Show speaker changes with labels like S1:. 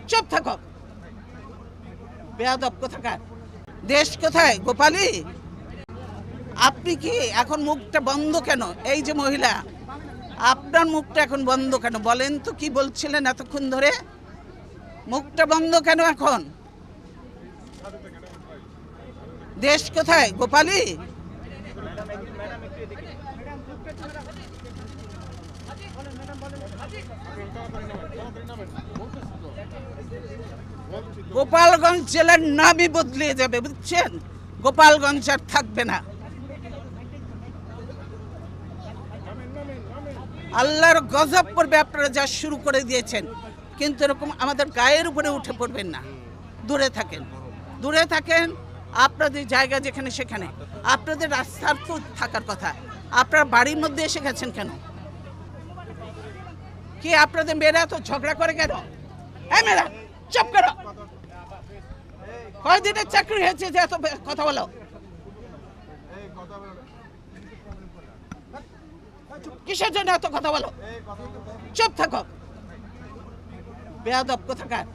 S1: চুপ থাকো, বেয়াদব কোথাকার। দেশ কোথায় গোপালী? আপনি কি এখন মুখটা বন্ধ কেন? এই যে মহিলা, আপনার মুখটা এখন বন্ধ কেন বলেন তো? কি বলছিলেন এতক্ষণ ধরে? মুখটা বন্ধ কেন এখন? দেশ কোথায় গোপালী? গোপালগঞ্জ জেলার নামই বদলে যাবে, বুঝছেন? গোপালগঞ্জ আর থাকবে না। আল্লাহর গজব পড়বে, আপনারা যা শুরু করে দিয়েছেন। কিন্তু এরকম আমাদের গায়ের উপরে উঠে পড়বেন না। দূরে থাকেন, দূরে থাকেন। আপনাদের জায়গা যেখানে সেখানে। আপনাদের রাস্তার তো থাকার কথা। আপনার বাড়ির মধ্যে এসে গেছেন কেন? কি আপনাদের মেয়েরা তো ঝগড়া করে কেন? এই মেয়েরা চুপ করো। কয়দিনের চাকরি হয়েছে যে এত কথা বলো? কিসের জন্য এত কথা বলো? চুপ থাকো, বেয়াদব কোথাকার।